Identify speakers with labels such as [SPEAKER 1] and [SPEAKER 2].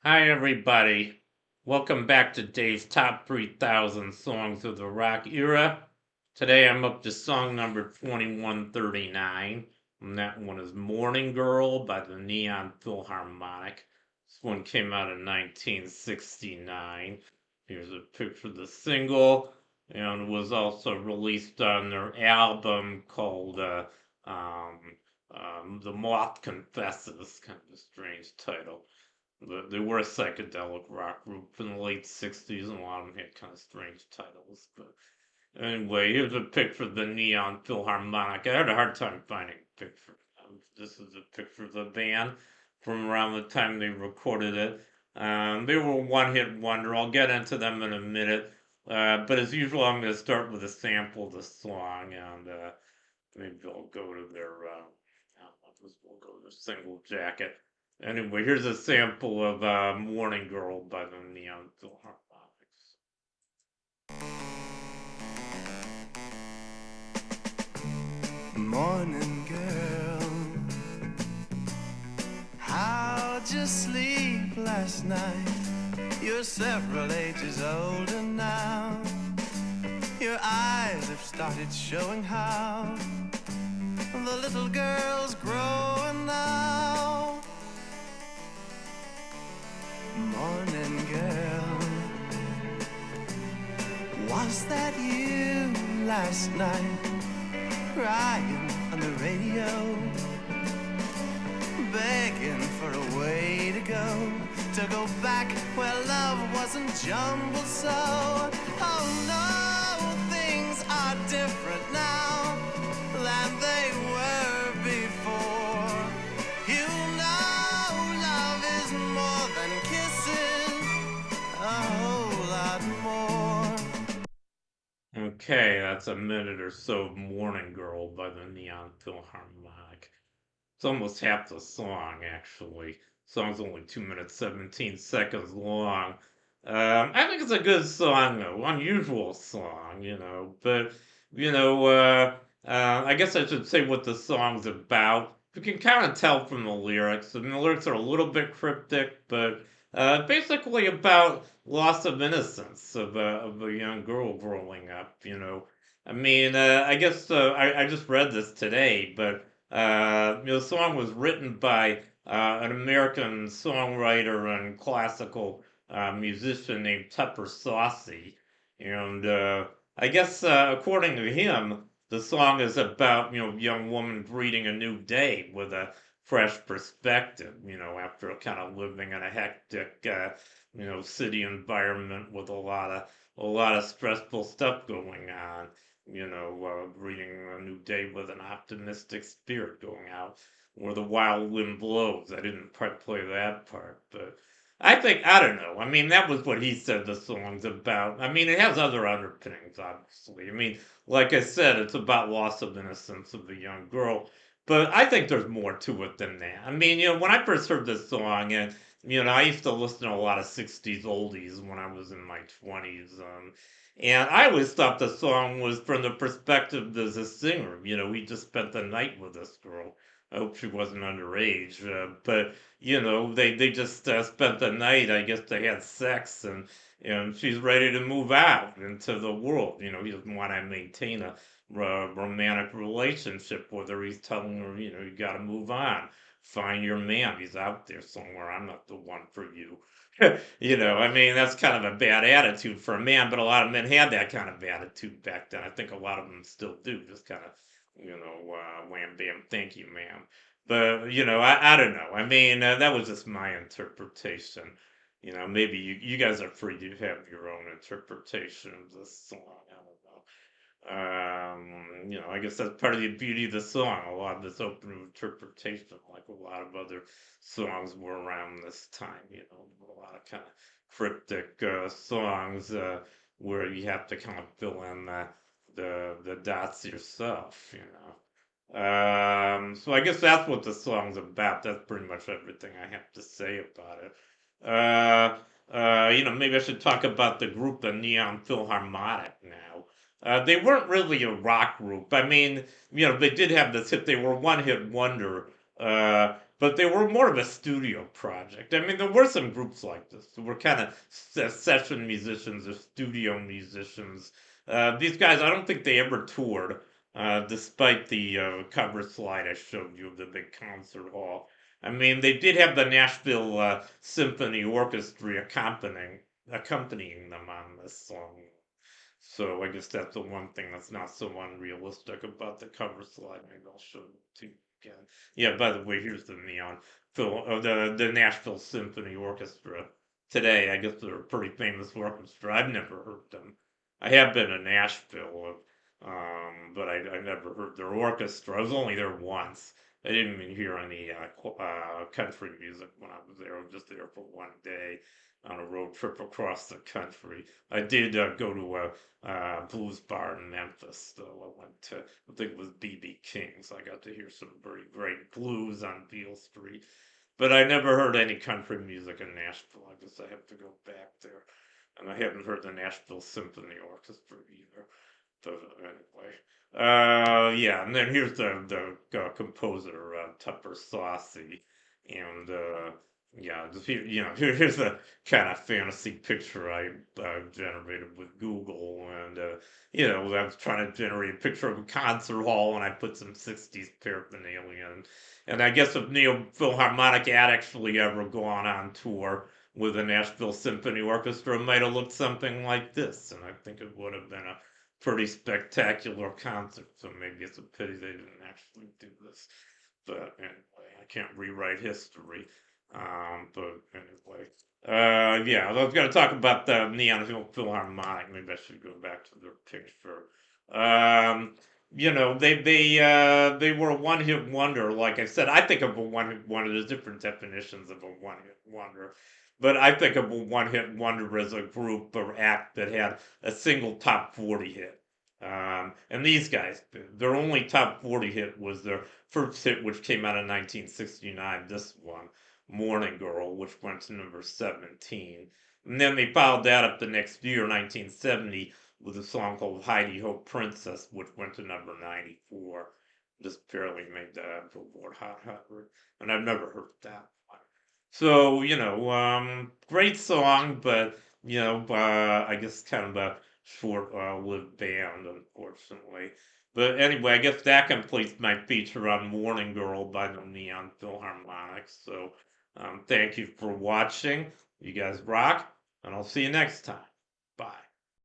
[SPEAKER 1] Hi, everybody. Welcome back to Dave's Top 3,000 Songs of the Rock Era. Today I'm up to song number 2139, and that one is Morning Girl by the Neon Philharmonic. This one came out in 1969. Here's a picture of the single, and was also released on their album called um, The Moth Confesses. Kind of a strange title. They were a psychedelic rock group in the late 60s, and a lot of them had kind of strange titles. But anyway, here's a picture of the Neon Philharmonic. I had a hard time finding a picture. This is a picture of the band from around the time they recorded it. They were a one-hit wonder. I'll get into them in a minute. But as usual, I'm going to start with a sample of the song, and maybe I'll go to their we'll go to their single jacket. Anyway, here's a sample of Morning Girl by the Neon Philharmonics.
[SPEAKER 2] Morning girl, how'd you sleep last night? You're several ages older now. Your eyes have started showing how the little girl's growing now. Morning girl, was that you last night? Crying on the radio, begging for a way to go back where love wasn't jumbled so. Oh no, things are different now than they were before. You know love is more than kisses, a whole lot more.
[SPEAKER 1] Okay, that's a minute or so of Morning Girl by the Neon Philharmonic. It's almost half the song, actually. The song's only 2 minutes 17 seconds long. I think it's a good song, though. Unusual song, But, I guess I should say what the song's about. You can kind of tell from the lyrics. And the lyrics are a little bit cryptic, but basically about loss of innocence of a young girl growing up. I mean, I guess I just read this today, but the song was written by an American songwriter and classical musician named Tupper Saucy, and I guess according to him, the song is about a young woman greeting a new day with a fresh perspective. After kind of living in a hectic city environment with a lot of stressful stuff going on. Greeting a new day with an optimistic spirit going out where the wild wind blows. I didn't play that part, but I don't know. I mean, that was what he said the song's about. I mean, it has other underpinnings, obviously. I mean, like I said, it's about loss of innocence of a young girl. But I think there's more to it than that. I mean, when I first heard this song, and I used to listen to a lot of '60s oldies when I was in my 20s. And I always thought the song was from the perspective as a singer. He just spent the night with this girl. I hope she wasn't underage. But they just spent the night. I guess they had sex, and she's ready to move out into the world. He doesn't want to maintain a romantic relationship with her. He's telling her, you got to move on. Find your man. He's out there somewhere. I'm not the one for you. I mean, that's kind of a bad attitude for a man, but a lot of men had that kind of attitude back then. I think a lot of them still do, just kind of, wham bam, thank you, ma'am. But, I don't know. I mean, that was just my interpretation. Maybe you guys are free to have your own interpretation of this song. I don't know. I guess that's part of the beauty of the song. A lot of this open interpretation, like a lot of other songs were around this time. A lot of kind of cryptic songs where you have to kind of fill in the dots yourself. So I guess that's what the song's about. That's pretty much everything I have to say about it. Maybe I should talk about the group, the Neon Philharmonic now. They weren't really a rock group. I mean, they did have this hit. They were one hit wonder. but they were more of a studio project. I mean, there were some groups like this that were kind of session musicians or studio musicians. These guys, I don't think they ever toured, despite the cover slide I showed you of the big concert hall. I mean, they did have the Nashville Symphony Orchestra accompanying them on this song. So I guess that's the one thing that's not so unrealistic about the cover slide. Maybe I'll show it to you again. Yeah, by the way, here's the the Nashville Symphony Orchestra. Today, I guess they're a pretty famous orchestra. I've never heard them. I have been to Nashville, but I never heard their orchestra. I was only there once. I didn't even hear any country music when I was there. I was just there for one day on a road trip across the country. I did go to a blues bar in Memphis, though. I went to, I think it was BB King's. I got to hear some very great blues on Beale Street. But I never heard any country music in Nashville. I guess I have to go back there. And I haven't heard the Nashville Symphony Orchestra either. But anyway. Yeah, and then here's the composer, Tupper Saucy. And yeah, here's a kind of fantasy picture I generated with Google, and I was trying to generate a picture of a concert hall, and I put some '60s paraphernalia, and I guess if Neon Philharmonic had actually ever gone on tour with the Nashville Symphony Orchestra, it might have looked something like this, and I think it would have been a pretty spectacular concert. So maybe it's a pity they didn't actually do this. But anyway, I can't rewrite history. But anyway, yeah, I was going to talk about the Neon Philharmonic. Maybe I should go back to their picture. Um, they were a one hit wonder. Like I said, I think of a one hit wonder. There's different definitions of a one hit wonder, but I think of a one hit wonder as a group or act that had a single top 40 hit. And these guys, their only top 40 hit was their first hit, which came out in 1969. This one, Morning Girl, which went to number 17. And then they followed that up the next year, 1970, with a song called Heidi Ho Princess, which went to number 94. Just barely made the Billboard Hot 100. And I've never heard that one. So, great song, but, I guess kind of a short-lived band, unfortunately. But anyway, I guess that completes my feature on Morning Girl by the Neon Philharmonic. So, thank you for watching. You guys rock, and I'll see you next time. Bye.